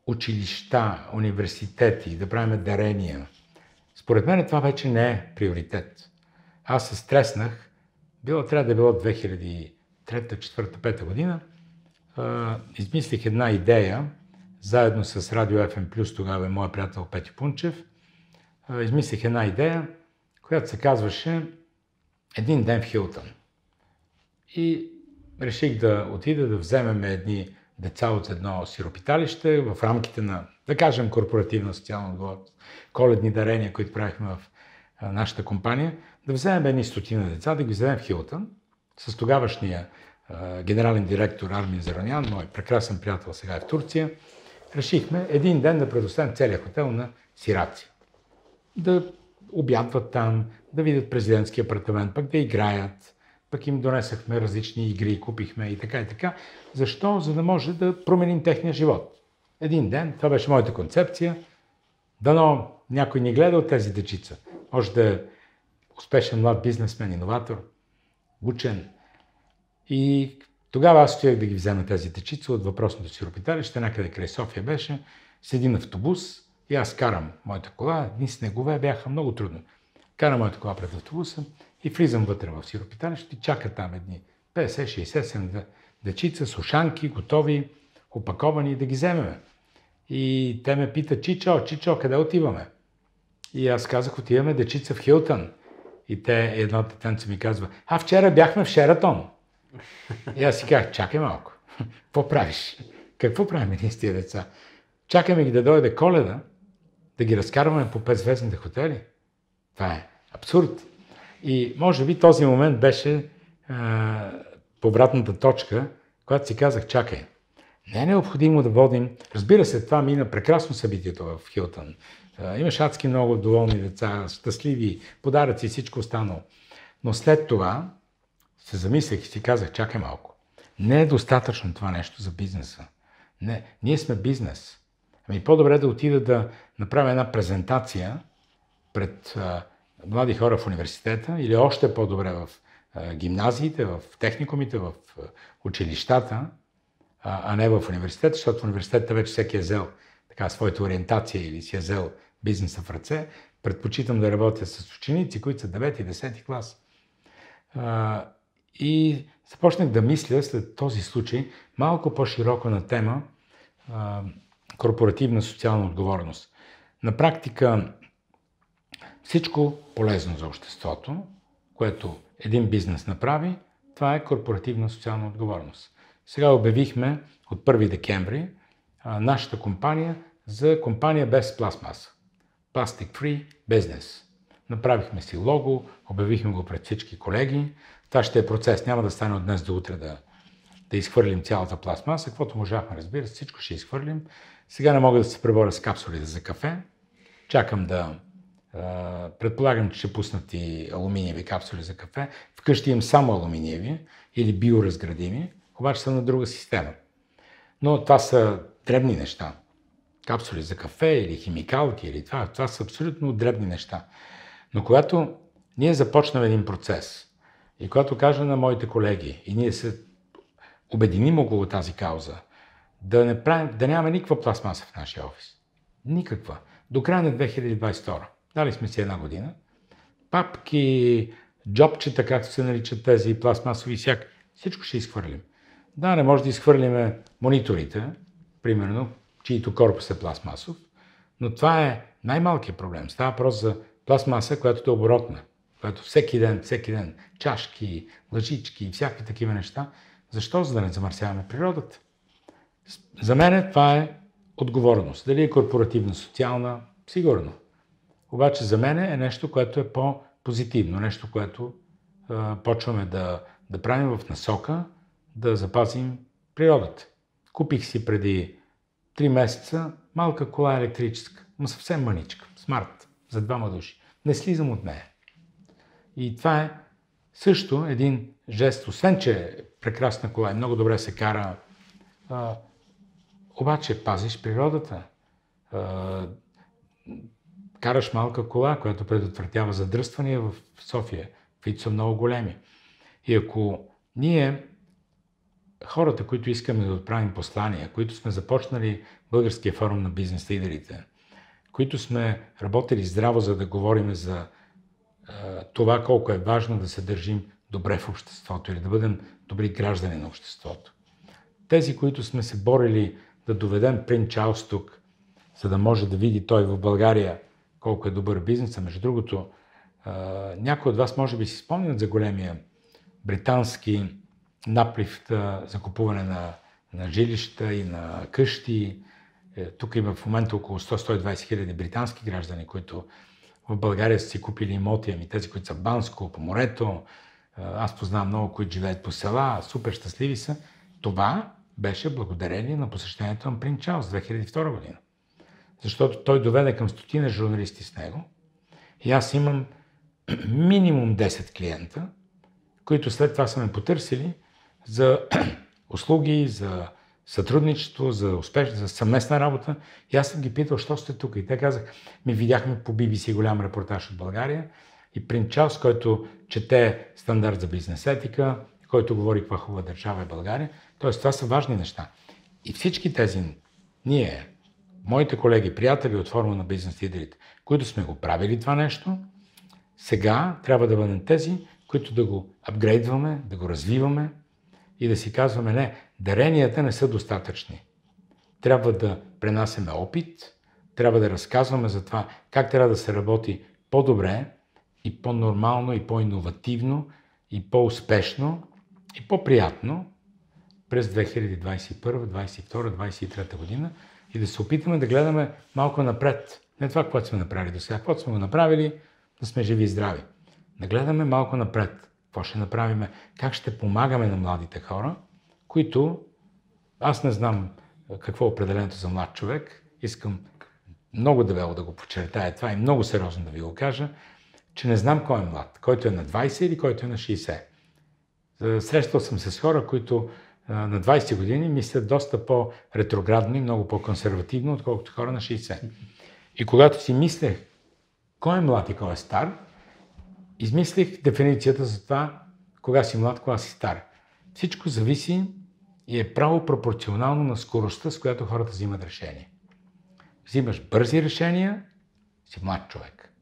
училища, университети, да правим дарения. Според мен това вече не е приоритет. Аз се стреснах, трябва да било 2003, 2004, 2005 година, измислих една идея, заедно с Радио FM+, тогава е моят приятел Петю Пунчев, измислих една идея, която се казваше Един ден в Хилтън. И реших да отида да вземем едни деца от едно сиропиталище в рамките на, да кажем, корпоративна социална отговорност, коледни дарения, които правихме в нашата компания, да вземем едни стотина деца, да ги вземем в Хилтън с тогавашния генерален директор Армин Заронян, мой прекрасен приятел сега е в Турция. Решихме един ден да предоставим целия хотел на сираци. Да обядват там, да видят президентски апартамент, пък да играят, пък им донесахме различни игри, купихме и така и така. Защо? За да може да променим техния живот. Един ден, това беше моята концепция, дано някой ни гледа от тези дечица. Може да е успешен млад бизнесмен, иноватор, учен. И тогава аз стоях да ги взема тези дечица от въпросното сиропиталище, някъде край София беше, с един автобус и аз карам моята кола, едни снегове бяха много трудно. Карам моята кола пред автобуса и влизам вътре в сиропиталището и чака там едни 50, 60, 70 дечица, слушанки, готови, опаковани да ги вземем. И те ме питат, Чичо, къде отиваме? И аз казах, отиваме дечица в Хилтън. И едно детенце ми казва, вчера бяхме в Шератон. И аз си казах, чакай малко, какво правиш? Какво правим ние с тия деца? Чакаме ги да дойде Коледа, да ги разкарваме по 5-звездните хотели. Това е абсурд. И може би този момент беше повратната точка, когато си казах, чакай, не е необходимо да водим. Разбира се, това мина прекрасно събитието в Хилтън. Имаш адски много доволни деца, щастливи, подаръци и всичко останало. Но след това се замислях и си казах, чакай малко. Не е достатъчно това нещо за бизнеса. Не, ние сме бизнес. По-добре да отида да направя една презентация пред млади хора в университета или още по-добре в гимназиите, в техникумите, в училищата, а не в университета, защото в университета вече всеки е взел своята ориентация или си е взел бизнеса в ръце. Предпочитам да работя с ученици, които са 9-10 клас. И започнах да мисля след този случай малко по-широко на тема корпоративна социална отговорност. На практика всичко полезно за обществото, което един бизнес направи, това е корпоративна социална отговорност. Сега обявихме от 1 декември нашата компания за компания без пластмаса. Plastic Free Business. Направихме си лого, обявихме го пред всички колеги. Това ще е процес, няма да стане от днес до утре да изхвърлим цялата пластмаса. Каквото можахме, разбира се, всичко ще изхвърлим. Сега не мога да се преборя с капсулите за кафе. Чакам предполагам, че ще пуснат и алуминиеви капсули за кафе. Вкъщи имам само алуминиеви или биоразградими, обаче са на друга система. Но това са дребни неща. Капсули за кафе или химикалки или това са абсолютно дребни неща. Но когато ние започнем един процес и когато кажа на моите колеги и ние се обединим около тази кауза, да нямаме никаква пластмаса в нашия офис. Никаква. До края на 2022. Дали сме си една година. Папки, джобчета, както се наричат тези пластмасови, всичко ще изхвърлим. Да, не може да изхвърлиме мониторите, примерно, чието корпус е пластмасов, но това е най-малкият проблем. Става въпрос за пластмаса, която е оборотна, която всеки ден, чашки, лъжички и всякакви такива неща. Защо? За да не замърсяваме природата. За мен това е отговорност. Дали е корпоративна, социална, сигурно. Обаче за мен е нещо, което е по-позитивно, нещо, което почваме да правим в насока, да запазим природата. Купих си преди 3 месеца малка кола електрическа, но съвсем мъничка, смарт, за 2 души. Не слизам от нея. И това е също един жест, освен че е прекрасна кола и много добре се кара, обаче пазиш природата. караш малка кола, която предотвратява задръствания в София, които са много големи. И ако ние, хората, които искаме да отправим послания, които сме започнали Българския форум на бизнес лидерите, които сме работили здраво, за да говорим за това колко е важно да се държим добре в обществото или да бъдем добри граждани на обществото. Тези, които сме се борили да доведем принц Чарлз тук, за да може да види той в България колко е добър бизнес. Между другото, някои от вас може би си спомнят за големия британски наплив за купуване на жилища и на къщи. Тук има в момента около 100-120 хиляди британски граждани, които в България са си купили имоти, ами тези, които са в Банско, по морето. Аз познавам много, които живеят по села, супер щастливи са. Това беше благодарение на посещението на принц Чарлз 2002 година. Защото той доведе към стотина журналисти с него и аз имам минимум 10 клиента, които след това са ме потърсили за услуги, за сътрудничество, за съвместна работа. И аз съм ги питал, що сте тук. И те казах, ми видяхме по BBC голям репортаж от България и принц Чарлз, който чете стандарт за бизнес етика, който говори каква хубава държава е България. Тоест, това са важни неща. И всички тези, ние, моите колеги, приятели от форума на бизнес лидерите, които сме го правили това нещо, сега трябва да бъдем тези, които да го апгрейдваме, да го развиваме и да си казваме, не, даренията не са достатъчни. Трябва да пренасяме опит, трябва да разказваме за това как трябва да се работи по-добре и по-нормално, и по-инновативно, и по-успешно, и по-приятно през 2021, 2022, 2023 година и да се опитаме да гледаме малко напред. Не това, което сме направили до сега, което сме го направили, да сме живи и здрави. Да гледаме малко напред. Какво ще направим? Как ще помагаме на младите хора, които, аз не знам какво е определението за млад човек, искам много дебело да го подчертая това и много сериозно да ви го кажа, че не знам кой е млад, който е на 20 или който е на 60. Срещал съм се с хора, които на 20 години мислят доста по-ретроградно и много по-консервативно, отколкото хора на 60. И когато си мислех кой е млад и кой е стар, измислих дефиницията за това кога си млад, кога си стар. Всичко зависи и е право пропорционално на скоростта, с която хората взимат решения. Взимаш бързи решения, си млад човек.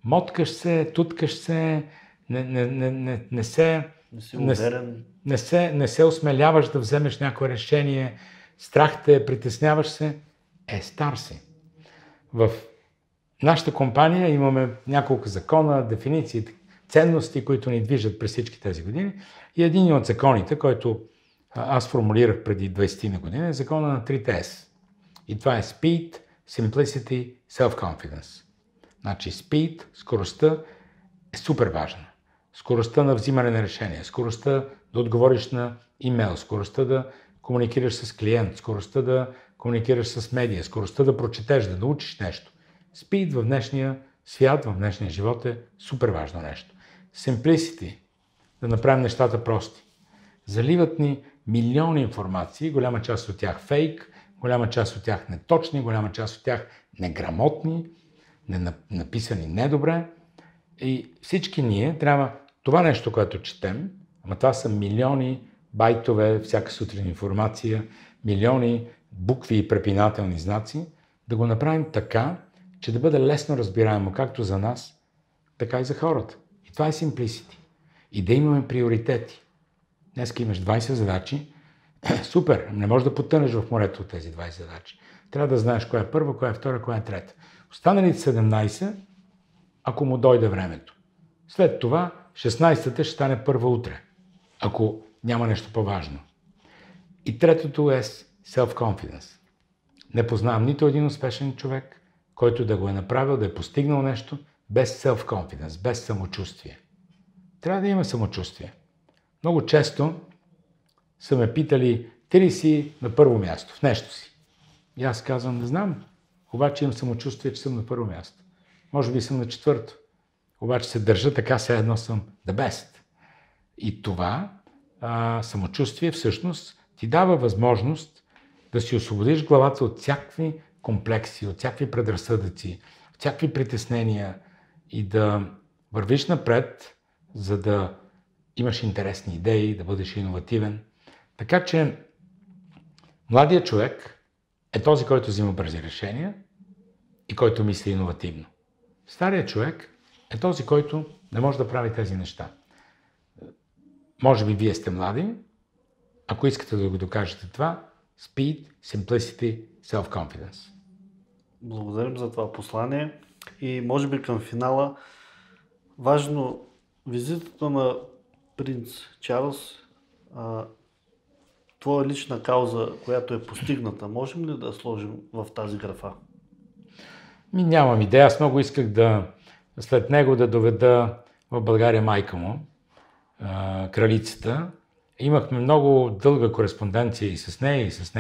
Моткаш се, туткаш се, не се осмеляваш да вземеш някое решение, страх те, притесняваш се, стар си. В нашата компания имаме няколко закона, дефиниции, ценности, които ни движат през всички тези години. И един от законите, който аз формулирах преди 20 години, е закона на 3 S. И това е Speed, Simplicity, Self-Confidence. Значи Speed, скоростта е супер важна. Скоростта на взимане на решения, скоростта да отговориш на имейл, скоростта да комуникираш с клиент, скоростта да комуникираш с медия, скоростта да прочетеш, да научиш нещо. Speed в днешния свят, в днешния живот е супер важно нещо. Simplicity, да направим нещата прости. Заливат ни милиони информации, голяма част от тях фейк, голяма част от тях неточни, голяма част от тях неграмотни, написани недобре. И всички ние трябва това нещо, което четем, ама това са милиони байтове, всяка сутрин информация, милиони букви и препинателни знаци, да го направим така, че да бъде лесно разбираемо както за нас, така и за хората. И това е simplicity. И да имаме приоритети. Днеска имаш 20 задачи. Супер! Не можеш да потънеш в морето от тези 20 задачи. Трябва да знаеш коя е първа, коя е втора, коя е трета. Останалите 17, ако му дойде времето. След това 16-та ще стане първа утре, ако няма нещо по-важно. И третото е self-confidence. Не познавам нито един успешен човек, който да го е направил, да е постигнал нещо без self-confidence, без самочувствие. Трябва да има самочувствие. Много често са ме питали, ти ли си на първо място в нещо си? И аз казвам, не знам, обаче имам самочувствие, че съм на първо място. Може би съм на четвърто. Обаче се държа така, все едно съм the best. И това самочувствие всъщност ти дава възможност да си освободиш главата от всякакви комплекси, от всякакви предразсъдъци, всякакви притеснения и да вървиш напред, за да имаш интересни идеи, да бъдеш иновативен. Така че младият човек е този, който взима бързи решения и който мисли иновативно. Старият човек е този, който не може да прави тези неща. Може би вие сте млади, ако искате да го докажете това, speed, simplicity, self-confidence. Благодарим за това послание и може би към финала важно визитата на принц Чарлз, твоя лична кауза, която е постигната, можем ли да сложим в тази графа? Нямам идея. Аз много исках след него да доведа в България майка му, кралицата. Имахме много дълга кореспонденция и с нея, и с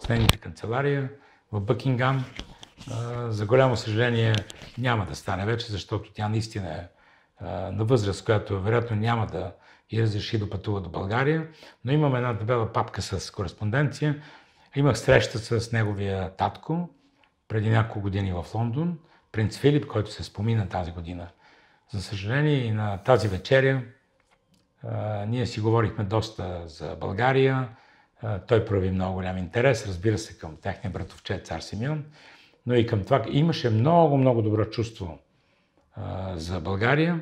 нейната канцелария в Бъкингам. За голямо съжаление няма да стане вече, защото тя наистина е на възраст, която вероятно няма да и разреши да пътува до България. Но имам една дебела папка с кореспонденция. Имах среща с неговия татко преди няколко години в Лондон, принц Филип, който се спомина тази година. За съжаление и на тази вечеря ние си говорихме доста за България. Той прояви много голям интерес, разбира се, към техния братовчет цар Симеон, но и към това имаше много добро чувство за България.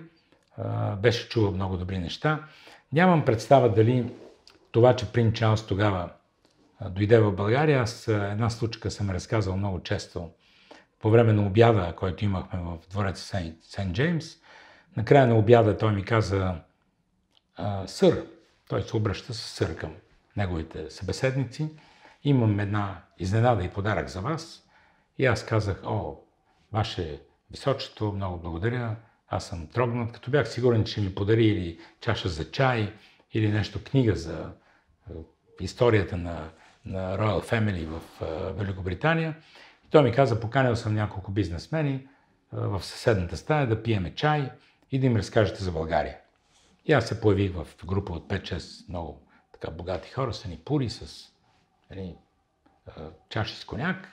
Беше чувал много добри неща. Нямам представа дали това, че принц Чарлз тогава дойде в България. Аз една случка съм разказал много често по време на обяда, който имахме в двореца Сент Джеймс. Накрая на обяда той ми каза: сър, той се обръща с сър към неговите събеседници. Имам една изненада и подарък за вас. И аз казах: ваше височество, много благодаря. Аз съм трогнат, като бях сигурен, че ми подари или чаша за чай, или нещо, книга за историята на Royal Family в Великобритания. И той ми каза: поканил съм няколко бизнесмени в съседната стая да пиеме чай и да им разкажете за България. И аз се появих в група от 5-6 много така богати хора, с едни пури, с чаши с коняк.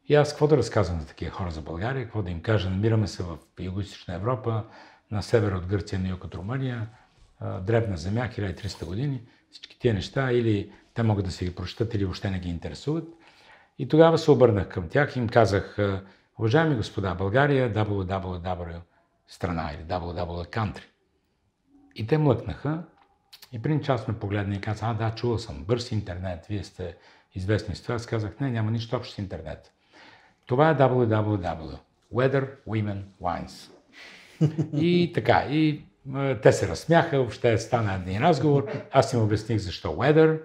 И аз какво да разказвам за такива хора за България, какво да им кажа? Намираме се в Югоизточна Европа, на север от Гърция, на юг от Румъния, древна земя, 1300 години. Всички тия неща или те могат да се ги прочитат, или въобще не ги интересуват. И тогава се обърнах към тях и им казах: уважаеми господа, България е www страна или www country. И те млъкнаха и принц Чарлз ме погледна и каза: да, чувал съм, бърз интернет, вие сте известни с това. Аз казах: не, няма нищо общо с интернет. Това е www. Weather, Women, Wines. И така, и те се разсмяха, въобще стана един разговор. Аз им обясних защо Weather,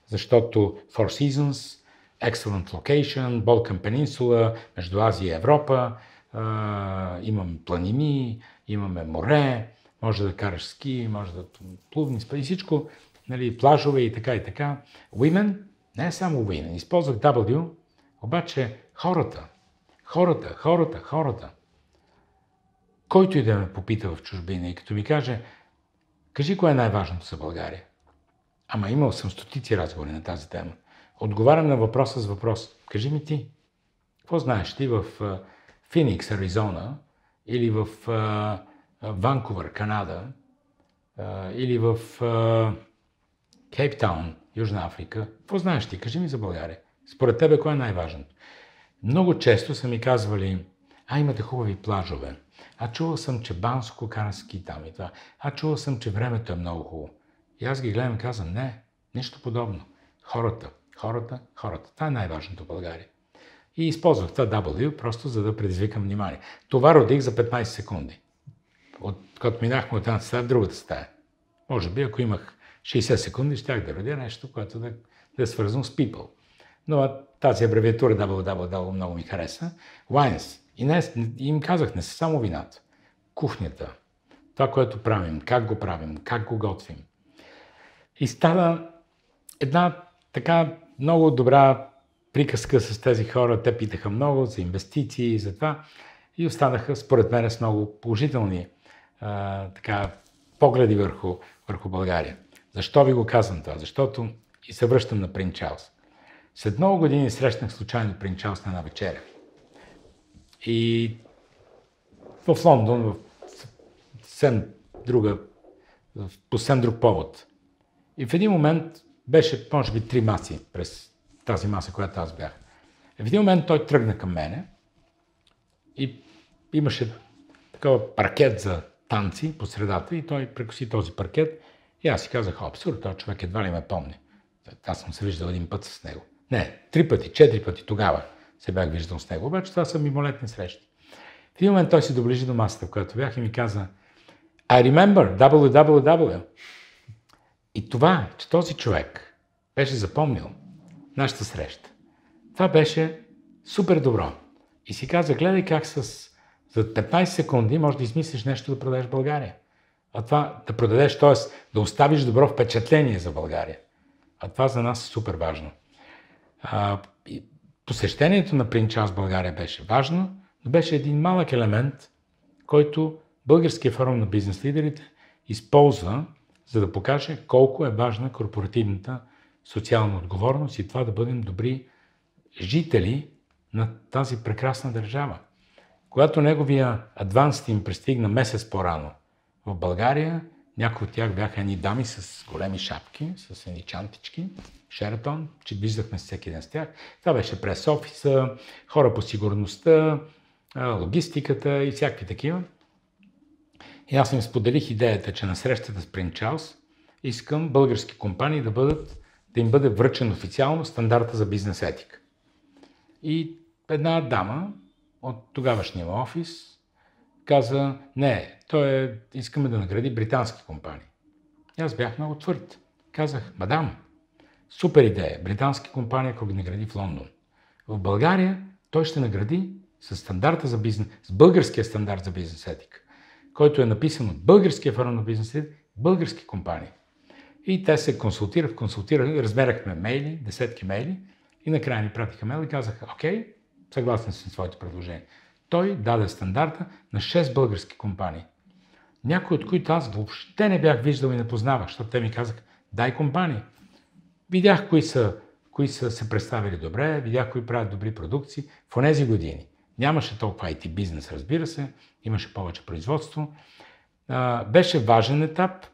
защото Four Seasons, Excellent Location, Balkan Peninsula, между Азия и Европа, имаме планини, имаме море, може да караш ски, може да плувни, и всичко, нали, плажове и така и така. Women, не е само women, използвах W, обаче хората. Който и да ме попита в чужбина и като ми каже: кажи кое е най-важното за България. Ама имал съм стотици разговори на тази тема. Отговарям на въпроса с въпрос: кажи ми ти, какво знаеш ти в Феникс, Аризона, или в Ванкувър, Канада, или в Кейптаун, Южна Африка. Какво знаеш ти? Кажи ми за България. Според тебе кое е най-важното? Много често са ми казвали: имате хубави плажове. Чувал съм, че Банско кара ски там и това. Чувал съм, че времето е много хубаво. И аз ги гледам и казвам: не, нищо подобно. Хората. Това е най-важното в България. И използвах това W просто за да предизвикам внимание. Това родих за 15 секунди. Когато минахме от едната стая в другата стая. Може би, ако имах 60 секунди, щях да родя нещо, което да е свързано с people. Но тази абревиатура www много ми хареса. Wines. И им казах: не са само вината. Кухнята. Това, което правим, как го готвим. И стана една така много добра приказка с тези хора. Те питаха много за инвестиции и за това. И останаха, според мен, с много положителни погледи върху България. Защо ви го казвам това? Защото и се връщам на принц Чарлз. След много години срещнах случайно принц Чарлз на една вечеря. И в Лондон, по съвсем друг повод. И в един момент беше, може би, 3 маси през тази маса, която аз бях. В един момент той тръгна към мене и имаше такова паркет за танци по средата и той прекоси този паркет и аз си казах, абсурд, този човек едва ли ме помни. Аз съм се виждал един път с него. Не, 3 пъти, 4 пъти тогава се бях виждал с него, обаче това са мимолетни срещи. В един момент той се доближи до масата, в която бях и ми каза I remember www. И това, че този човек беше запомнил нашата среща, това беше супер добро. И си каза, гледай как за 15 секунди можеш да измислиш нещо да продадеш в България. А това да продадеш, т.е. да оставиш добро впечатление за България. А това за нас е супер важно. Посещението на Print Charles в България беше важно, но беше един малък елемент, който Българския форум на бизнес лидерите използва, за да покаже колко е важна корпоративната социална отговорност и това да бъдем добри жители на тази прекрасна държава. Когато неговия адванс им пристигна месец по-рано в България, някои от тях бяха едни дами с големи шапки, с едни чантички, Шератон, че виждахме всеки ден с тях. Това беше прес офиса, хора по сигурността, логистиката и всякакви такива. И аз им споделих идеята, че на срещата с Print Charles искам български компании да им бъде връчен официално стандарта за бизнес етика. И една дама от тогавашния офис каза, не, искаме да награди британски компании. И аз бях много твърд. Казах, мадам, супер идея, британски компания, ако ги награди в Лондон. В България той ще награди с българския стандарт за бизнес етика, който е написан от Българския форум на бизнес етика, български компании. И те се консултирали, размерахме мейли, десетки мейли и накрая ни пратиха мейл и казаха, окей, съгласен съм с своите предложения. Той даде стандарта на 6 български компании. Някои от които аз въобще не бях виждал и не познавах, защото те ми казаха, дай компании. Видях кои са се представили добре, видях кои правят добри продукции. В онези години нямаше толкова IT бизнес, разбира се, имаше повече производство. Беше важен етап.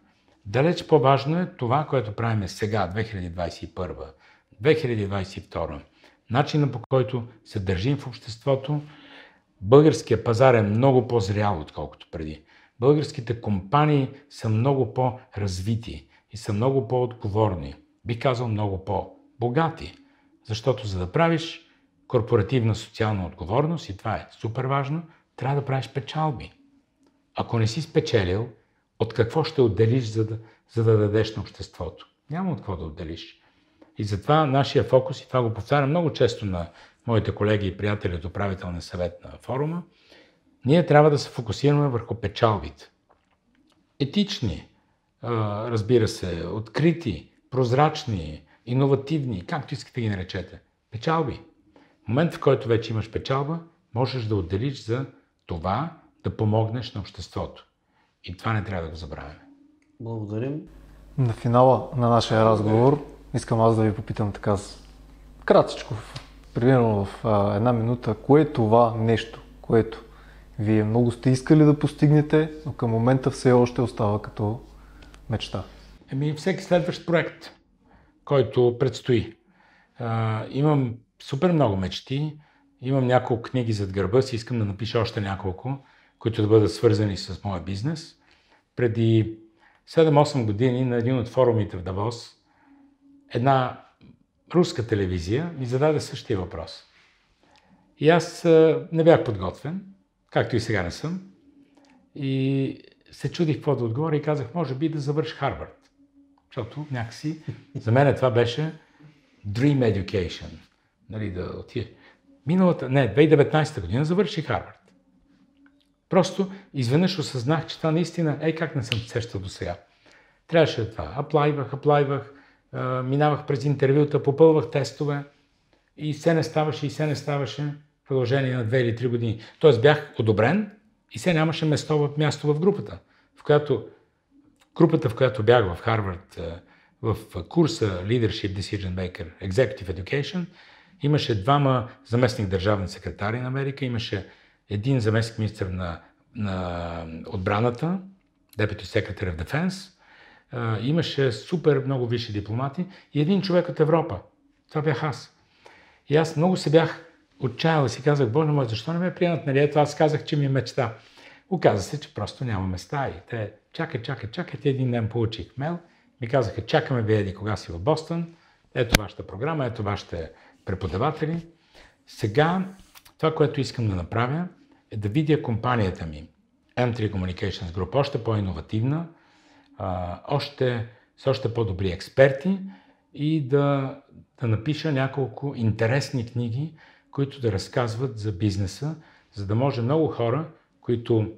Далеч по-важно е това, което правим сега, 2021, 2022. Начинът, по който се държим в обществото. Българския пазар е много по-зрял, отколкото преди. Българските компании са много по-развити и са много по-отговорни. Бих казал много по-богати. Защото за да правиш корпоративна социална отговорност, и това е супер важно, трябва да правиш печалби. Ако не си спечелил, от какво ще отделиш, за да дадеш на обществото? Няма от какво да отделиш. И затова нашия фокус, и това го повтарям много често на моите колеги и приятели от управителния съвет на форума, ние трябва да се фокусираме върху печалбите. Етични, разбира се, открити, прозрачни, иновативни, както искате ги наречете. Печалби. В момент, в който вече имаш печалба, можеш да отделиш за това да помогнеш на обществото. И това не трябва да го забравяме. Благодарим. На финала на нашия разговор искам аз да ви попитам така кратичко, примерно в 1 минута, кое е това нещо, което вие много сте искали да постигнете, но към момента все още остава като мечта? Всеки следващ проект, който предстои. Имам супер много мечти, имам няколко книги зад гърба си, искам да напиша още няколко, които да бъдат свързани с моя бизнес. Преди 7-8 години на един от форумите в Давос една руска телевизия ми зададе същия въпрос. И аз не бях подготвен, както и сега не съм. И се чудих какво да отговоря и казах, може би да завърша Харвард. Защото някакси за мен това беше dream education. Нали, да отида. 2019 година завърших Харвард. Просто изведнъж осъзнах, че това наистина, как не съм сещал до сега. Трябваше да това. Аплайвах, минавах през интервюта, попълвах тестове и все не ставаше в продължение на 2 или 3 години. Тоест бях одобрен и все нямаше място в групата. В която бях в Харвард, в курса Leadership Decision Maker, Executive Education, имаше 2 заместник държавни секретари на Америка, имаше 1 заместник министър на отбраната, Deputy Secretary of Defense, имаше супер много висши дипломати и един човек от Европа. Това бях аз. И аз много се бях отчаял и си казах, Боже мой, защо не ме приемат? Нали? Ето аз казах, че ми е мечта. Оказа се, че просто няма места. И те чакат. Един ден получих мейл. Ми казаха, чакаме ви еди кога си в Бостън. Ето вашата програма, ето вашите преподаватели. Сега това, което искам да направя, е да видя компанията ми, M3 Communications Group, още по-иновативна, с още по-добри експерти и да напиша няколко интересни книги, които да разказват за бизнеса, за да може много хора, които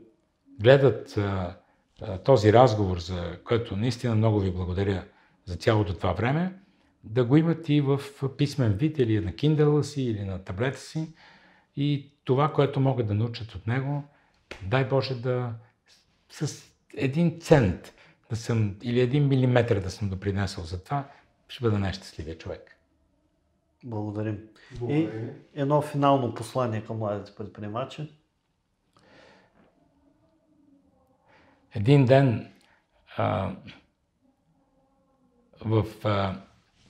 гледат този разговор, за който наистина много ви благодаря за цялото това време, да го имат и в писмен вид или на Kindle си, или на таблета си. И това, което могат да научат от него, дай Боже да с 1 цент да съм, или 1 милиметър да съм допринесъл за това, ще бъда най-щастливия човек. Благодарим. И едно финално послание към младите предприемачи. Един ден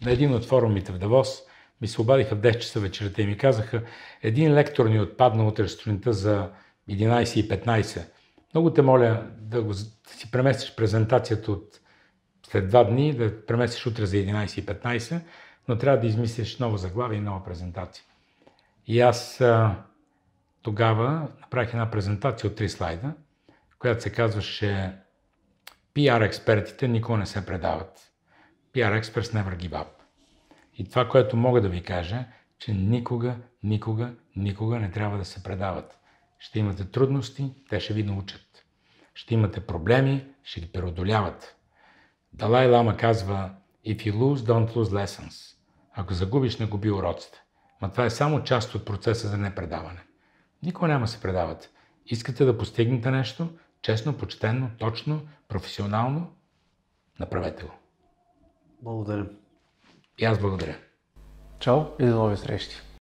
на един от форумите в Давос ми се обадиха в 10 часа вечерта и ми казаха, един лектор ни отпадна утре сутринта за 11:15. Много те моля да си преместиш презентацията от след 2 дни, да преместиш утре за 11:15, но трябва да измислиш нова заглавие и нова презентация. И аз тогава направих една презентация от 3 слайда, която се казваше PR експертите никога не се предават. PR experts never give up. И това, което мога да ви кажа, че никога не трябва да се предават. Ще имате трудности, те ще ви научат. Ще имате проблеми, ще ги преодоляват. Далай Лама казва, if you lose, don't lose lessons. Ако загубиш, не губи уроците. Но това е само част от процеса за непредаване. Никога няма да се предават. Искате да постигнете нещо, честно, почтенно, точно, професионално, направете го. Благодаря. И аз благодаря. Чао и до нови срещи!